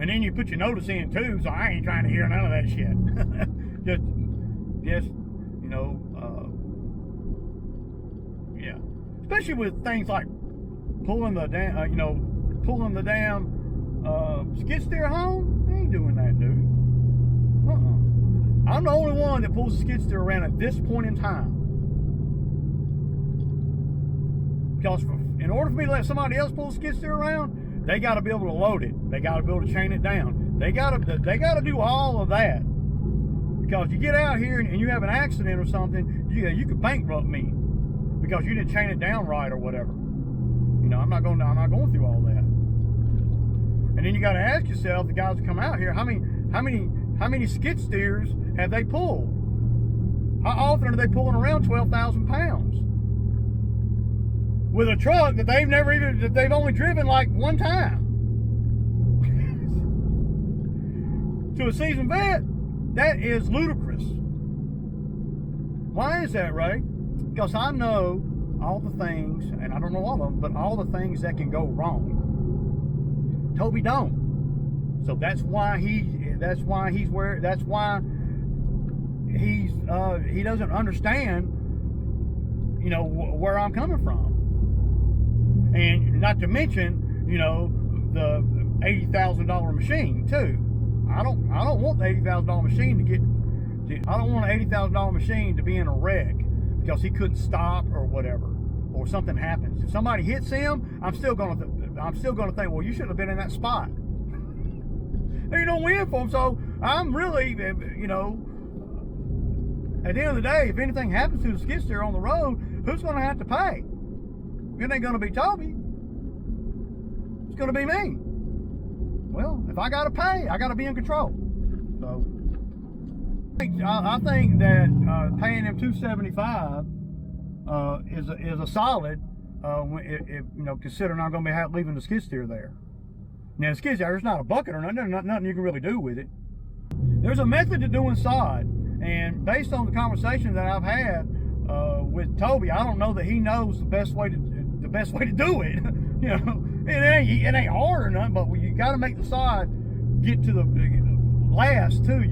And then you put your notice in too, so I ain't trying to hear none of that shit. just, you know, yeah. Especially with things like pulling the damn skid steer home. I ain't doing that, dude. I'm the only one that pulls the skid steer around at this point in time. Because in order for me to let somebody else pull the skid steer around, they got to be able to load it. They got to be able to chain it down. They got to do all of that. Because you get out here and you have an accident or something, you could bankrupt me because you didn't chain it down right or whatever. You know, I'm not going through all that. And then you got to ask yourself, the guys that come out here, how many skid steers have they pulled? How often are they pulling around 12,000 pounds with a truck that they've only driven like one time? To a seasoned vet, that is ludicrous. Why is that, Ray? Because I know all the things, and I don't know all of them, but all the things that can go wrong. Toby don't. So that's why he doesn't understand, you know, where I'm coming from. And not to mention, you know, the $80,000 machine too. I don't want the $80,000 machine I don't want an $80,000 machine to be in a wreck because he couldn't stop or whatever, or something happens. If somebody hits him, I'm still gonna think, well, you shouldn't have been in that spot. There's no win for him. So I'm really, you know, at the end of the day, if anything happens to the skid steer on the road, who's going to have to pay? It ain't going to be Toby. It's going to be me. Well, if I got to pay, I got to be in control. So I think that paying him $275 is a solid. If you know, considering I'm going to be leaving the skid steer there. Now the skid steer, there's not a bucket or nothing. There's nothing you can really do with it. There's a method to doing sod, and based on the conversation that I've had with Toby, I don't know that he knows the best way to do it. You know, it ain't hard or nothing, but you got to make the sod get to the last too.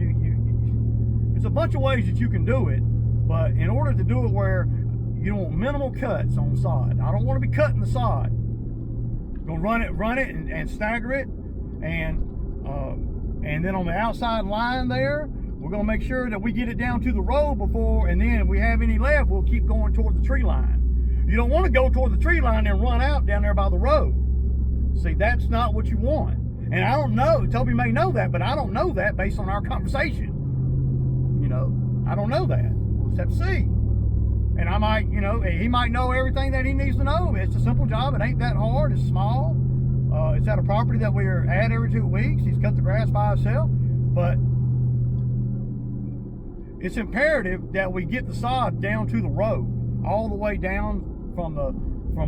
There's a bunch of ways that you can do it, but in order to do it where you want minimal cuts on sod, I don't want to be cutting the sod. Gonna run it and stagger it, and then on the outside line there, we're gonna make sure that we get it down to the road before, and then if we have any left, we'll keep going toward the tree line. You don't want to go toward the tree line and run out down there by the road. See, that's not what you want. And I don't know, Toby may know that, but I don't know that based on our conversation. You know, I don't know that. We'll just have to see. And I might, you know, he might know everything that he needs to know. It's a simple job. It ain't that hard. It's small. It's at a property that we're at every 2 weeks. He's cut the grass by himself. But it's imperative that we get the sod down to the road, all the way down from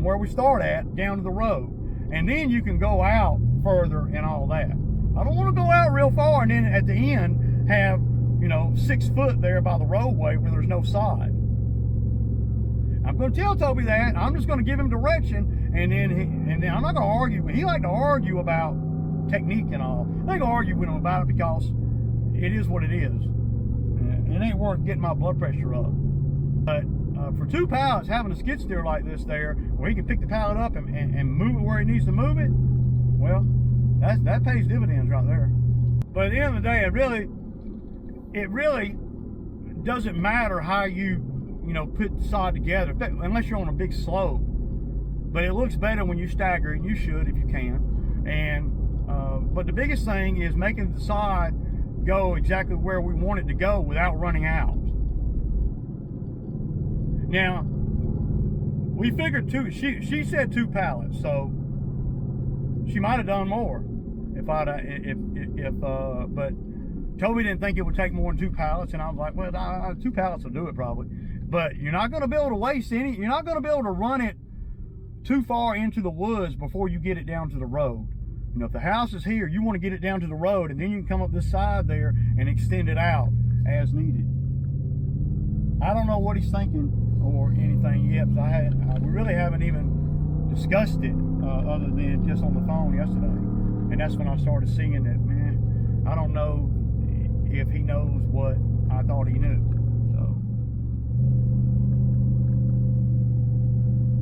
where we start at down to the road. And then you can go out further and all that. I don't want to go out real far and then at the end have, you know, 6 foot there by the roadway where there's no sod. I'm going to tell Toby that. I'm just going to give him direction, and then I'm not going to argue. He like to argue about technique and all. I ain't going to argue with him about it because it is what it is. It ain't worth getting my blood pressure up. But for 2 pallets, having a skid steer like this there, where he can pick the pallet up and move it where he needs to move it, well, that pays dividends right there. But at the end of the day, it really doesn't matter how you know, put the sod together, unless you're on a big slope. But it looks better when you stagger it. You should if you can. And but the biggest thing is making the sod go exactly where we want it to go without running out. Now, we figured she said 2 pallets, so she might have done more but Toby didn't think it would take more than 2 pallets, and I was like, well, 2 pallets will do it probably. But you're not going to be able to waste any. You're not going to be able to run it too far into the woods before you get it down to the road. You know, if the house is here, you want to get it down to the road, and then you can come up this side there and extend it out as needed. I don't know what he's thinking or anything yet, because we really haven't even discussed it other than just on the phone yesterday. And that's when I started seeing that, man, I don't know if he knows what I thought he knew. So,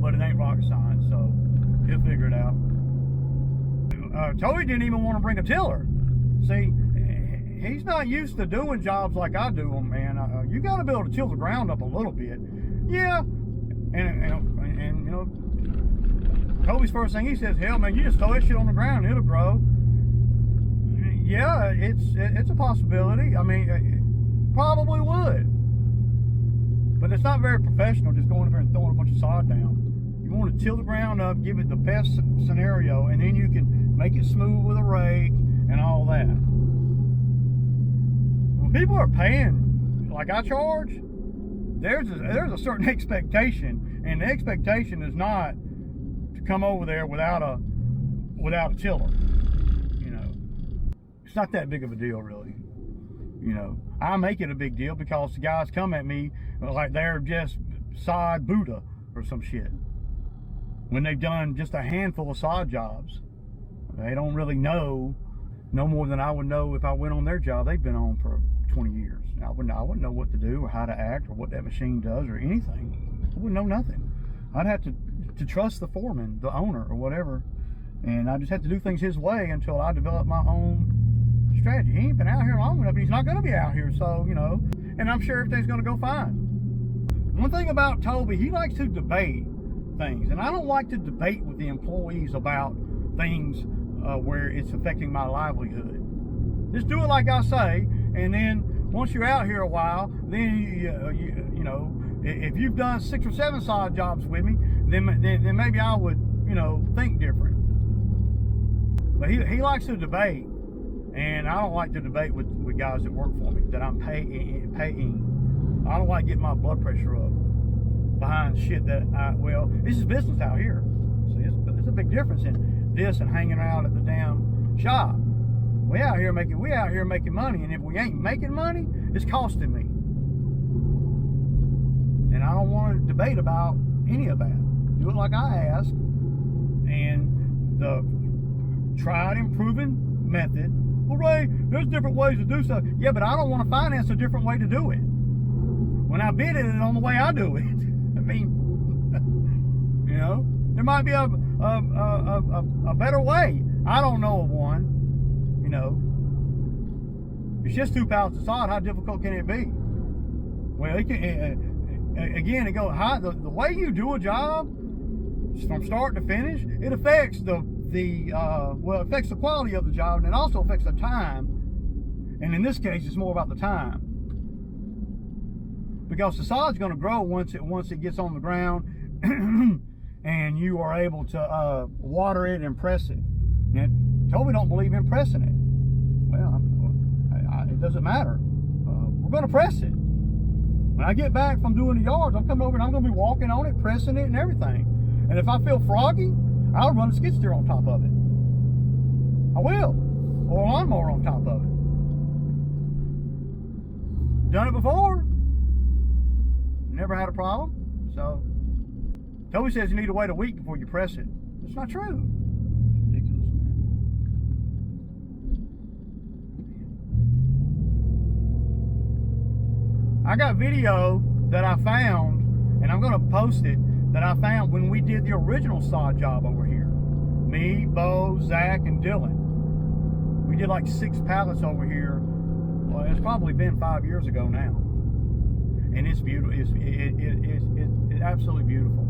but it ain't rocket science, so he'll figure it out. Toby didn't even want to bring a tiller. See, he's not used to doing jobs like I do them, man. You got to be able to till the ground up a little bit. Yeah, and you know, Toby's first thing he says, hell, man, you just throw that shit on the ground, it'll grow. Yeah, it's a possibility. I mean, probably would. But it's not very professional just going over and throwing a bunch of sod down. You want to till the ground up, give it the best scenario, and then you can make it smooth with a rake and all that. When people are paying like I charge, there's a certain expectation, and the expectation is not to come over there without a tiller. You know, it's not that big of a deal, really. You know, I make it a big deal because the guys come at me like they're just sod Buddha or some shit, when they've done just a handful of sod jobs. They don't really know no more than I would know if I went on their job they've been on for 20 years. I wouldn't know what to do or how to act or what that machine does or anything. I wouldn't know nothing. I'd have to trust the foreman, the owner or whatever, and I just have to do things his way until I develop my own strategy. He ain't been out here long enough, and he's not going to be out here, so, you know, and I'm sure everything's going to go fine. One thing about Toby, he likes to debate things, and I don't like to debate with the employees about things where it's affecting my livelihood. Just do it like I say, and then once you're out here a while, then you know, if you've done 6 or 7 sod jobs with me, then maybe I would, you know, think different. But he likes to debate, and I don't like to debate with guys that work for me that I'm paying. I don't like getting my blood pressure up behind shit that well, this is business out here. See, it's a big difference in this and hanging out at the damn shop. We out here making money, and if we ain't making money, it's costing me. And I don't want to debate about any of that. Do it like I ask, and the tried and proven method. Well, Ray, there's different ways to do stuff. Yeah, but I don't want to finance a different way to do it when I bid it on the way I do it. I mean, you know, there might be a better way. I don't know of one. You know, it's just 2 pallets of sod. How difficult can it be? Well, it can. Again, it goes high. The way you do a job from start to finish, it affects it affects the quality of the job, and it also affects the time. And in this case, it's more about the time, because the sod's going to grow once it gets on the ground, and you are able to water it and press it. And Toby don't believe in pressing it. Well, it doesn't matter. We're going to press it. When I get back from doing the yards, I'm coming over and I'm going to be walking on it, pressing it and everything. And if I feel froggy, I'll run a skid steer on top of it. I will. Or a lawnmower on top of it. Done it before. Never had a problem. So, Toby says you need to wait a week before you press it. It's not true. It's ridiculous, man. I got video that I found, and I'm going to post it, that I found when we did the original sod job over here. Me, Bo, Zach, and Dylan. We did like 6 pallets over here. Well, it's probably been 5 years ago now. And it's beautiful. It's absolutely beautiful.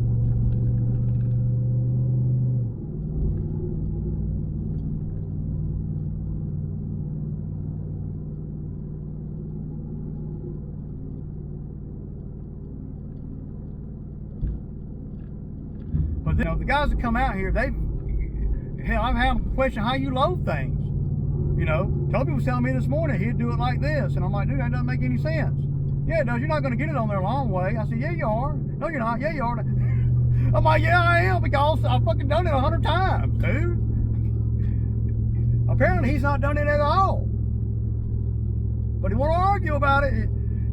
But you know, the guys that come out here, hell, I've had them question how you load things. You know, Toby was telling me this morning he'd do it like this, and I'm like, dude, that doesn't make any sense. Yeah, it does. You're not going to get it on there a long way. I said, yeah, you are. No, you're not. Yeah, you are. I'm like, yeah, I am, because I've fucking done it 100 times, dude. Apparently, he's not done it at all. But he want to argue about it,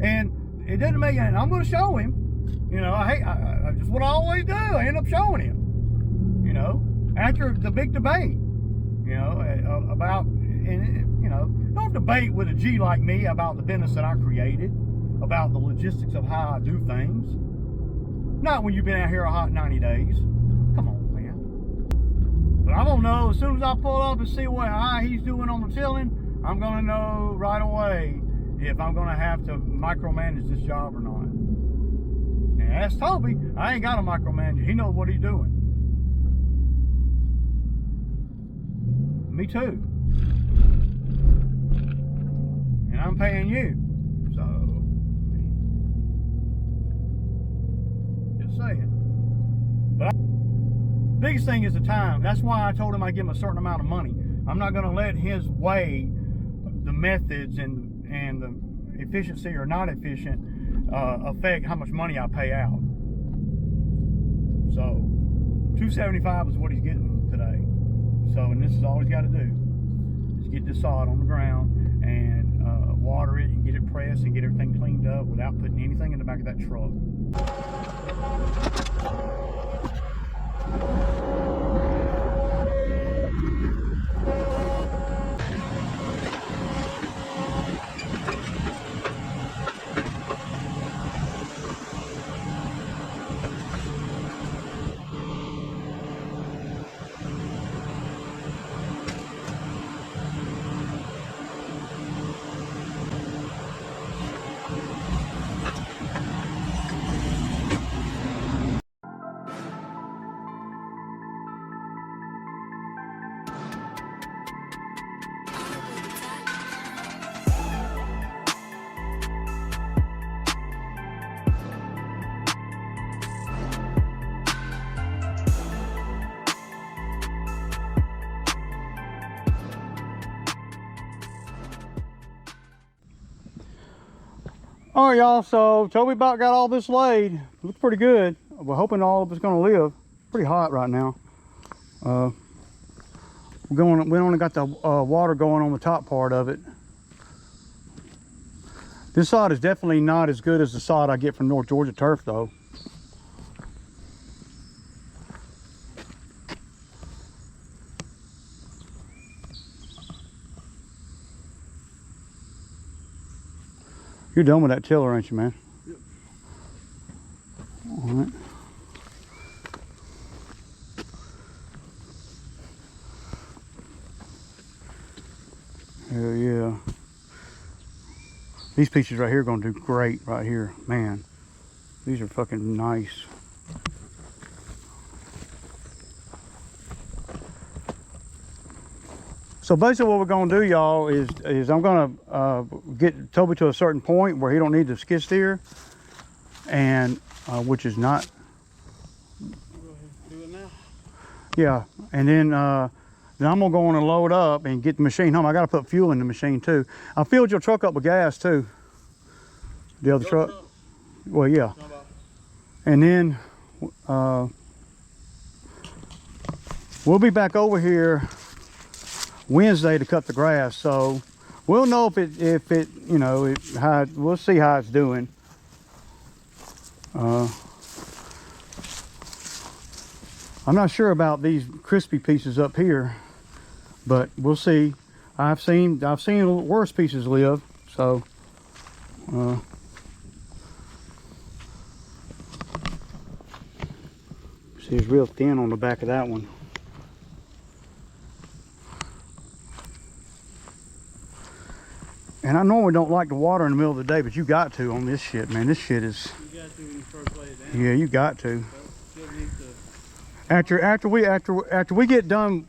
and it doesn't make any. I'm going to show him. You know, I just what I always do. I end up showing him. You know, after the big debate. You know, about, and you know, don't debate with a G like me about the business that I created, about the logistics of how I do things. Not when you've been out here a hot 90 days. Come on, man. But I'm gonna know as soon as I pull up and see what he's doing on the tilling. I'm gonna know right away if I'm gonna have to micromanage this job or not. And ask Toby. I ain't got to micromanage. He knows what he's doing. Me too. And I'm paying you. So, just saying. But biggest thing is the time. That's why I told him I'd give him a certain amount of money. I'm not going to let his way, the methods and the efficiency or not efficient affect how much money I pay out. So $275 is what he's getting today. So, and this is all he's got to do is get this sod on the ground and water it and get it pressed and get everything cleaned up without putting anything in the back of that truck. All right, y'all, so Toby about got all this laid. Looks pretty good. We're hoping all of it's gonna live. Pretty hot right now. We only got the water going on the top part of it. This sod is definitely not as good as the sod I get from North Georgia Turf though. You're done with that tiller, ain't you, man? Yep. All right. Hell yeah. These pieces right here are gonna do great right here. Man, these are fucking nice. So basically what we're gonna do, y'all, is I'm gonna get Toby to a certain point where he don't need the skid steer, and which is not. Go ahead and do it now. Yeah, and then I'm gonna go on and load up and get the machine home. I gotta put fuel in the machine too. I filled your truck up with gas too. The other truck. Well, yeah. And then we'll be back over here Wednesday to cut the grass, so we'll know if it you know we'll see how it's doing. I'm not sure about these crispy pieces up here, but we'll see. I've seen worse pieces live, so see, it's real thin on the back of that one. And I normally don't like to water in the middle of the day, but you got to on this shit, man. This shit is. You got to when you first lay it down. Yeah, you got to. After we get done,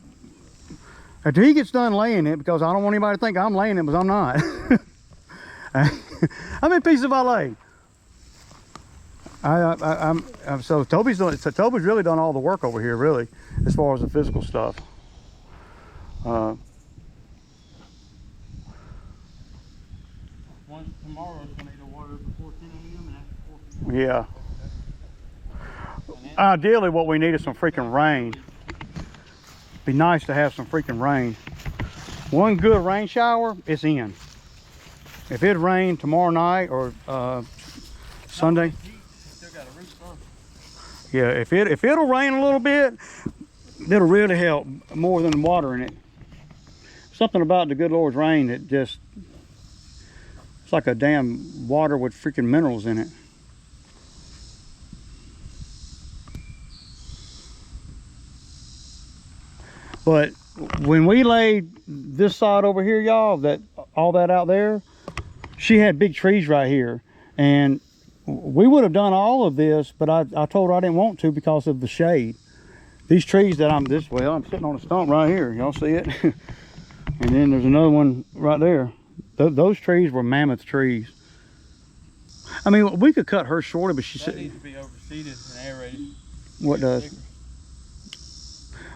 after he gets done laying it, because I don't want anybody to think I'm laying it, because I'm not. How many pieces have I laid? So Toby's really done all the work over here, really, as far as the physical stuff. Tomorrow's gonna need to water before 10 a.m. and after 4 p.m. Yeah. Ideally, what we need is some freaking rain. Be nice to have some freaking rain. One good rain shower, it's in. If it rained tomorrow night or Sunday. Yeah, if it'll rain a little bit, it'll really help more than watering it. something about the good Lord's rain that just, it's like a damn water with freaking minerals in it. But when we laid this side over here, y'all, that all that out there, she had big trees right here, and we would have done all of this, but I told her I didn't want to because of the shade. These trees that I'm sitting on a stump right here. Y'all see it? And then there's another one right there. Those trees were mammoth trees. I mean, we could cut her shorter, but she said that needs to be overseeded and aerated. What does?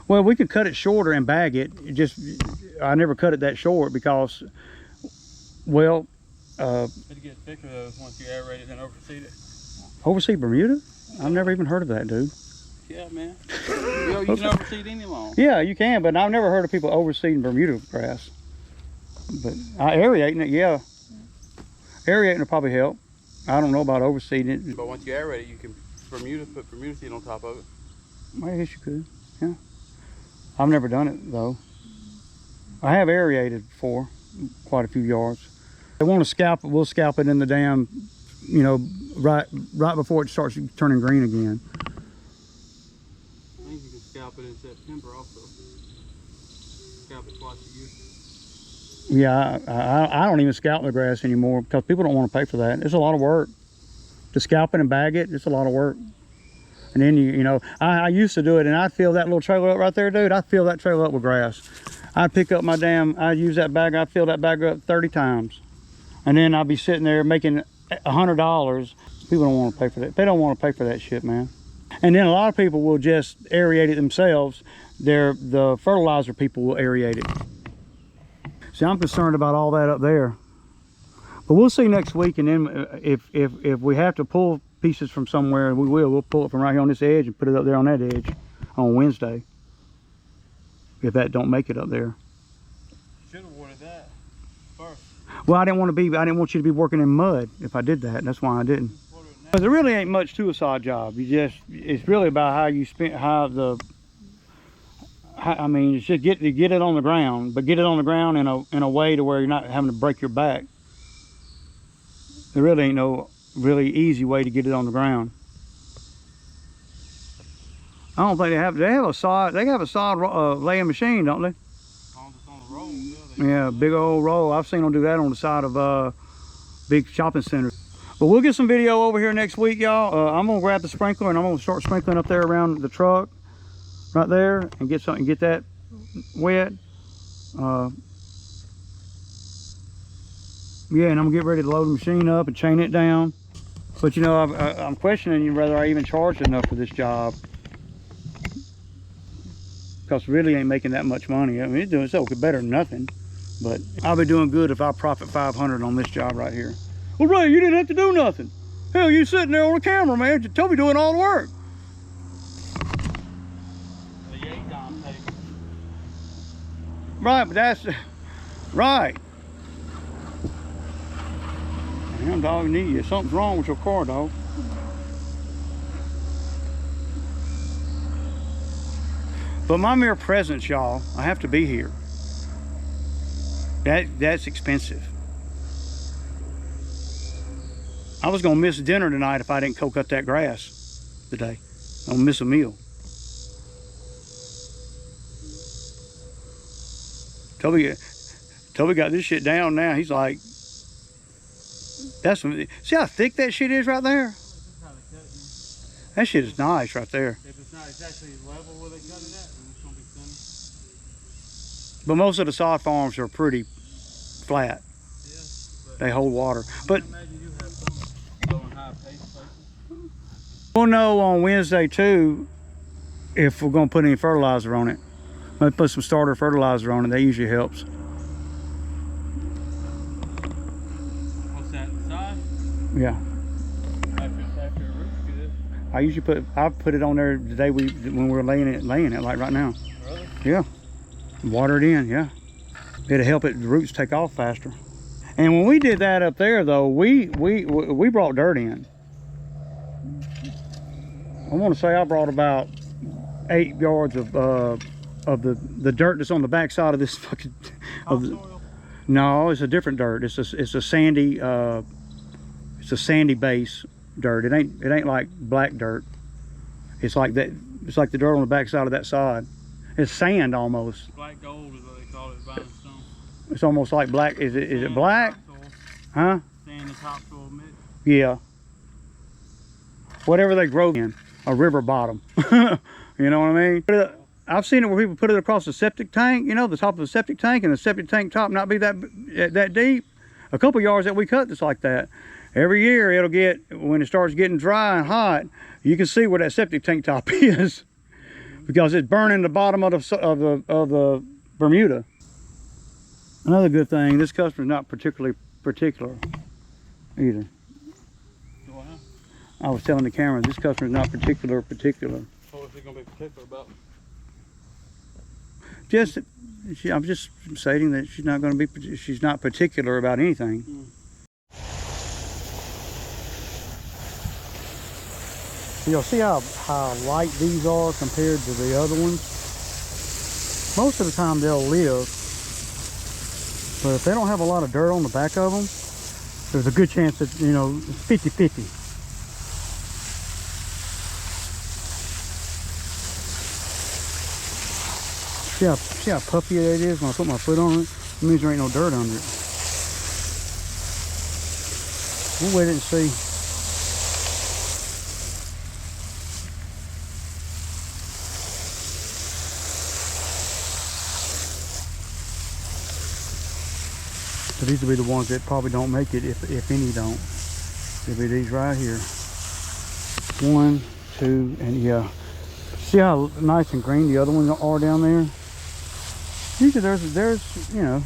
Well, we could cut it shorter and bag it. I never cut it that short because, well, it'd get thicker though once you aerate it and overseed it. Overseed Bermuda? I've never even heard of that, dude. Yeah, man. You can overseed any lawn. Yeah, you can, but I've never heard of people overseeding Bermuda grass. But aerating it, yeah. Aerating will probably help. I don't know about overseeding it. But once you aerate it, you can put Bermuda seed on top of it. Well, I guess you could, yeah. I've never done it though. I have aerated before, quite a few yards. They want to scalp it, we'll scalp it in the dam, you know, right before it starts turning green again. I think you can scalp it in September also. Scalp it twice a year. Yeah, I don't even scalp the grass anymore because people don't want to pay for that. It's a lot of work. To scalp it and bag it, it's a lot of work. And then you know, I used to do it, and I'd fill that little trailer up right there, dude. I'd fill that trailer up with grass. I'd pick up my I'd use that bag, I'd fill that bag up 30 times. And then I'd be sitting there making $100. People don't want to pay for that. They don't want to pay for that shit, man. And then a lot of people will just aerate it themselves. The fertilizer people will aerate it. See, I'm concerned about all that up there. But we'll see next week, and then if we have to pull pieces from somewhere, we'll pull it from right here on this edge and put it up there on that edge on Wednesday. If that don't make it up there. Should have watered that first. Well, I didn't want you to be working in mud if I did that. That's why I didn't. But there really ain't much to a sod job. It's really about how you spend, I mean, it's just get it on the ground, but get it on the ground in a way to where you're not having to break your back. There really ain't no really easy way to get it on the ground. I don't think they have a sod laying machine, don't they? On the roll, yeah, big old roll. I've seen them do that on the side of big shopping centers. But we'll get some video over here next week, y'all. I'm gonna grab the sprinkler and I'm gonna start sprinkling up there around the truck, right there, and get that wet. Yeah, and I'm gonna get ready to load the machine up and chain it down. But you know, I'm questioning whether I even charged enough for this job, because really ain't making that much money. I mean, it's doing so better than nothing, but I'll be doing good if I profit $500 on this job right here. Well, Ray, you didn't have to do nothing. Hell, you sitting there on the camera, man. Toby doing all the work. Right, but that's right. Damn, dog, need you. Something's wrong with your car, dog. But my mere presence, y'all, I have to be here. That's expensive. I was gonna miss dinner tonight if I didn't cut that grass today. I'm gonna miss a meal. Toby got this shit down now. He's like, see how thick that shit is right there? That shit is nice right there. If it's not exactly level where they cut it at, then it's gonna be thinner. But most of the sod farms are pretty flat. Yeah, they hold water. But imagine you have some low and high pace places. We'll know on Wednesday too if we're gonna put any fertilizer on it. Maybe put some starter fertilizer on it. That usually helps. What's that, sod? Yeah. After the root's good. I put it on there the day when we were laying it like right now. Really? Yeah. Water it in, yeah. It'll help the roots take off faster. And when we did that up there though, we brought dirt in. I want to say I brought about 8 yards of the dirt that's on the back side of this fucking. Topsoil? No, it's a different dirt. It's a sandy base dirt. It ain't like black dirt. It's like that. It's like the dirt on the back side of that side. It's sand almost. Black gold is what they call it, limestone. It's almost like black. Is it black? Huh? Sand and topsoil mix. Yeah. Whatever they grow in a river bottom. You know what I mean? I've seen it where people put it across the septic tank, you know, the top of the septic tank, and the septic tank top not be that deep. A couple yards that we cut that's like that. Every year it'll get, when it starts getting dry and hot, you can see where that septic tank top is, because it's burning the bottom of the Bermuda. Another good thing, this customer's not particularly particular either. I was telling the camera, this customer's not particular. What is he gonna be particular about? I'm just stating that she's not particular about anything. You'll see how light these are compared to the other ones. Most of the time they'll live, but if they don't have a lot of dirt on the back of them, there's a good chance that, you know, it's 50-50. See how puffy it is when I put my foot on it? It means there ain't no dirt under it. We'll wait and see. So these will be the ones that probably don't make it, if any don't. It'll be these right here. 1, 2, and yeah. See how nice and green the other ones are down there? Usually there's, you know,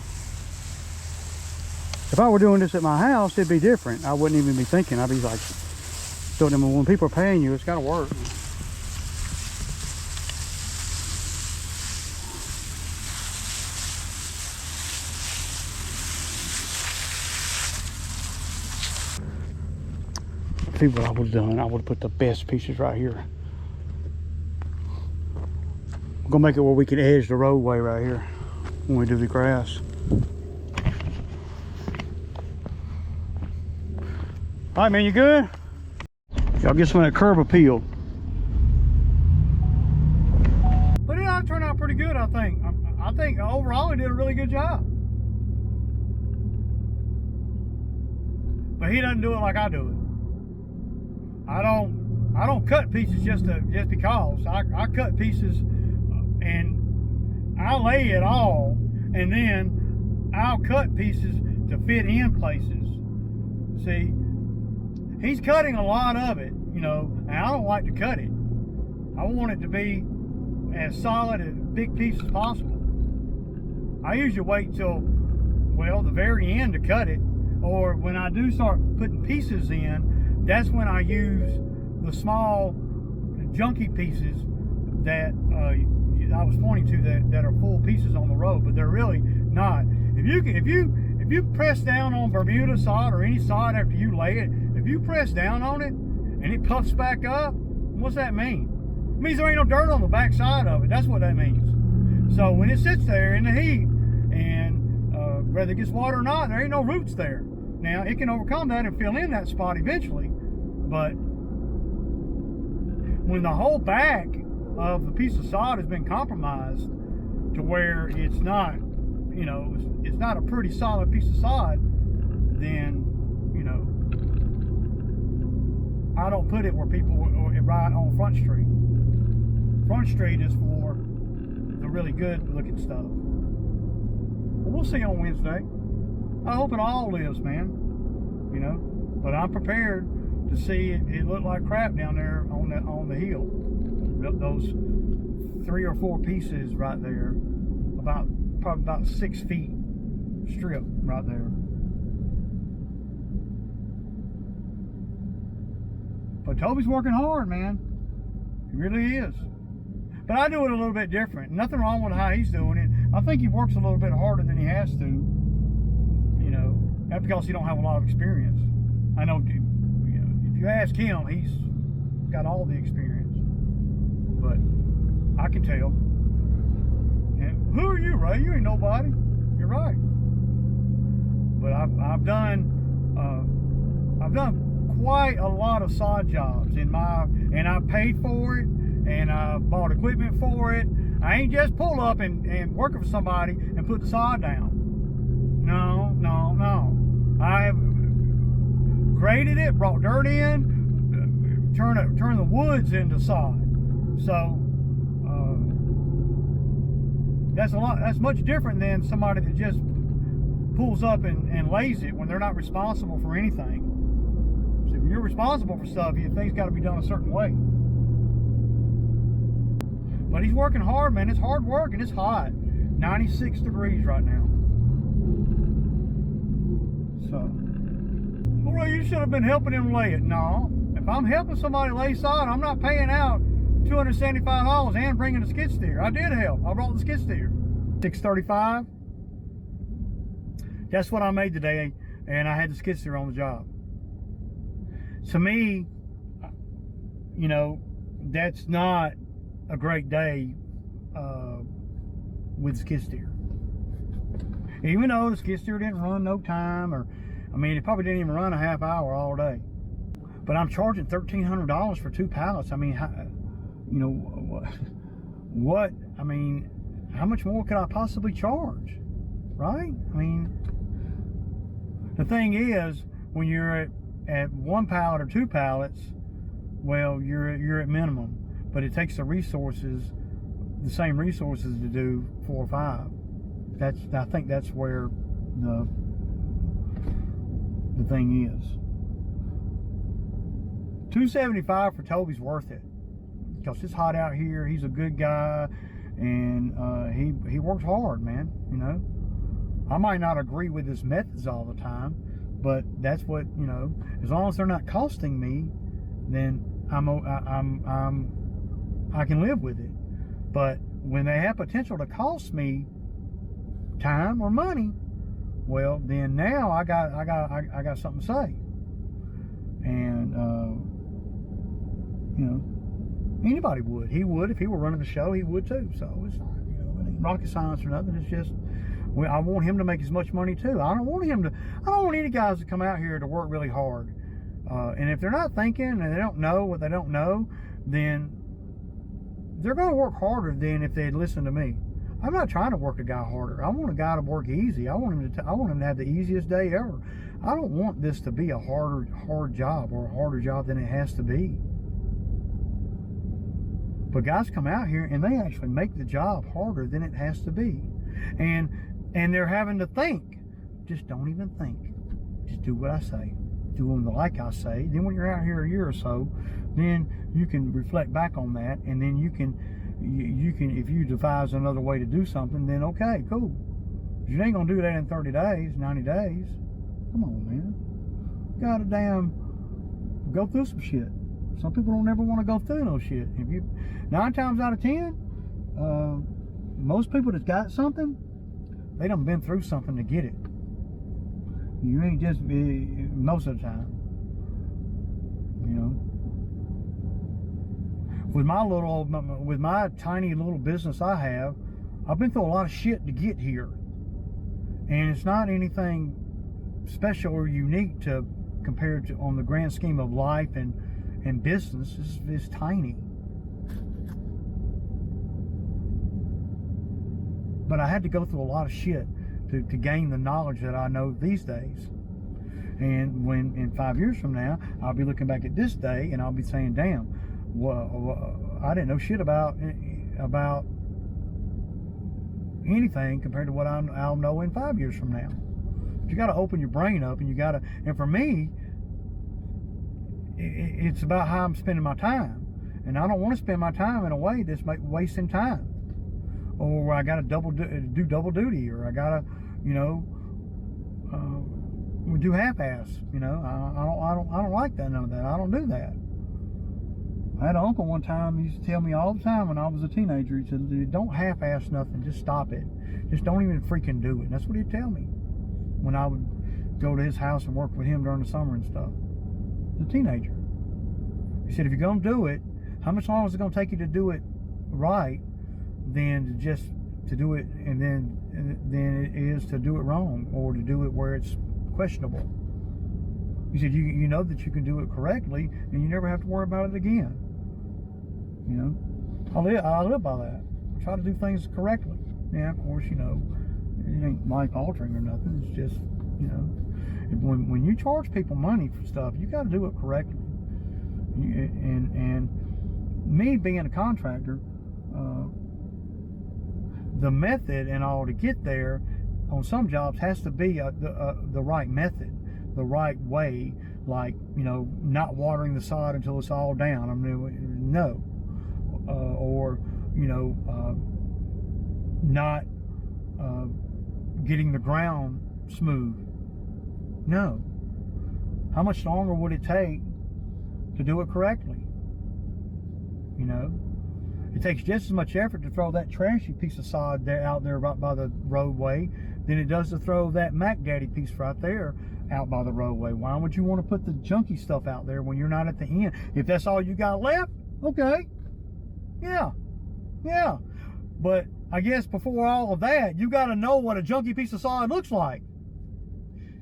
if I were doing this at my house, it'd be different. I wouldn't even be thinking. I'd be like, so when people are paying you, it's got to work. See what I would have done. I would have put the best pieces right here. We're gonna make it where we can edge the roadway right here when we do the grass. All right, man, you good? Y'all get some of that curb appeal. But it all turned out pretty good, I think. I think overall he did a really good job. But he doesn't do it like I do it. I don't cut pieces just because. I cut pieces and I lay it all, and then I'll cut pieces to fit in places. See, he's cutting a lot of it, you know, and I don't like to cut it. I want it to be as solid and big piece as possible. I usually wait till, well, the very end to cut it, or when I do start putting pieces in, that's when I use the small junky pieces that I was pointing to that are full pieces on the road, but they're really not. If you press down on Bermuda sod or any sod after you lay it, if you press down on it and it puffs back up, what's that mean? It means there ain't no dirt on the back side of it. That's what that means. So when it sits there in the heat and whether it gets water or not, there ain't no roots there. Now it can overcome that and fill in that spot eventually, but when the whole back of the piece of sod has been compromised to where it's not, you know, it's not a pretty solid piece of sod, then, you know, I don't put it where people ride on Front Street. Front Street is for the really good looking stuff. But we'll see on Wednesday. I hope it all lives, man. You know, but I'm prepared to see it look like crap down there on the hill. Those 3 or 4 pieces right there, probably about 6 feet strip right there. But Toby's working hard, man. He really is. But I do it a little bit different. Nothing wrong with how he's doing it. I think he works a little bit harder than he has to. You know, that's because he don't have a lot of experience. I know, you know, if you ask him, he's got all the experience. But I can tell. And who are you, Ray? You ain't nobody. You're right. But I've done quite a lot of sod jobs and I paid for it, and I bought equipment for it. I ain't just pull up and working for somebody and put the sod down. No. I have graded it, brought dirt in, turn the woods into sod. So that's much different than somebody that just pulls up and lays it when they're not responsible for anything. So when you're responsible for stuff, things got to be done a certain way. But he's working hard, man. It's hard work and it's hot. 96 degrees right now. So, well, you should have been helping him lay it. No, if I'm helping somebody lay sod, I'm not paying out $275 and bringing a skid steer. I did help. I brought the skid steer. $635. That's what I made today, and I had the skid steer on the job. To me, you know, that's not a great day with the skid steer. Even though the skid steer didn't run no time, or I mean, it probably didn't even run a half hour all day. But I'm charging $1,300 for 2 pallets. I mean, you know, what? I mean, how much more could I possibly charge? Right? I mean, the thing is, when you're at 1 pallet or 2 pallets, well, you're at minimum. But it takes the same resources to do 4 or 5. I think that's where the thing is. $275 for Toby's worth it, because it's hot out here. He's a good guy, and he works hard, man. You know, I might not agree with his methods all the time, but that's what, you know. As long as they're not costing me, then I can live with it. But when they have potential to cost me time or money, well, then now I got something to say. And you know, anybody would. He would if he were running the show. He would too. So it's not, you know, it ain't rocket science or nothing. It's just, I want him to make as much money too. I don't want any guys to come out here to work really hard. And if they're not thinking and they don't know what they don't know, then they're going to work harder than if they'd listen to me. I'm not trying to work a guy harder. I want a guy to work easy. I want him to have the easiest day ever. I don't want this to be a hard job, or a harder job than it has to be. But guys come out here and they actually make the job harder than it has to be. And they're having to think. Just don't even think. Just do what I say. Do them like I say. Then when you're out here a year or so, then you can reflect back on that, and then you can if you devise another way to do something, then okay, cool. You ain't gonna do that in 30 days, 90 days. Come on, man. Gotta damn go through some shit. Some people don't ever want to go through no shit. If you 9 times out of 10, most people that's got something, they done been through something to get it. You ain't just most of the time, you know. With my tiny little business I have, I've been through a lot of shit to get here, and it's not anything special or unique compared to on the grand scheme of life and business. It's tiny, but I had to go through a lot of shit to gain the knowledge that I know these days. And when in 5 years from now, I'll be looking back at this day and I'll be saying, damn, well, I didn't know shit about anything compared to what I'll know in 5 years from now. But you got to open your brain up, and for me, it's about how I'm spending my time. And I don't want to spend my time in a way that's wasting time, or I got to do double duty, or I got to, you know, do half-ass. You know, I don't like that. None of that. I don't do that. I had an uncle one time, he used to tell me all the time when I was a teenager, he said, don't half-ass nothing, just stop it. Just don't even freaking do it. And that's what he'd tell me when I would go to his house and work with him during the summer and stuff. As a teenager. He said, if you're going to do it, how much longer is it going to take you to do it right than to just to do it, and then it is to do it wrong, or to do it where it's questionable. You said you know that you can do it correctly, and you never have to worry about it again. You know, I live by that. I try to do things correctly. Yeah, of course, you know, it ain't life altering or nothing. It's just, you know, when you charge people money for stuff, you got to do it correctly. And me being a contractor, the method and all to get there on some jobs has to be the right method, the right way. Like, you know, not watering the sod until it's all down. I mean, no, or you know, not getting the ground smooth. No. How much longer would it take to do it correctly? You know, it takes just as much effort to throw that trashy piece of sod there out there right by the roadway than it does to throw that Mac Daddy piece right there out by the roadway. Why would you want to put the junky stuff out there when you're not at the end? If that's all you got left, okay, yeah. But I guess before all of that, you got to know what a junky piece of sod looks like.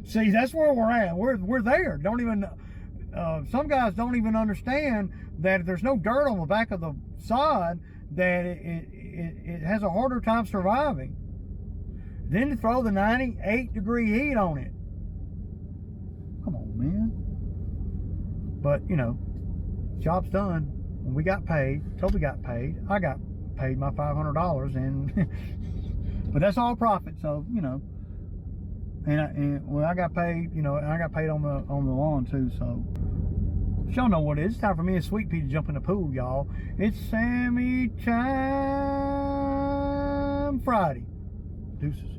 See, that's where we're at. We're there. Don't even. Some guys don't even understand that if there's no dirt on the back of the sod, that it has a harder time surviving. Then to throw the 98-degree heat on it. Come on, man. But, you know, job's done. When we got paid, Toby got paid, I got paid my $500, and but that's all profit. So, you know, and I got paid, you know, and I got paid on the lawn too. So y'all know what it is. It's time for me and Sweet Pea to jump in the pool, y'all. It's Sammy time Friday. Deuces.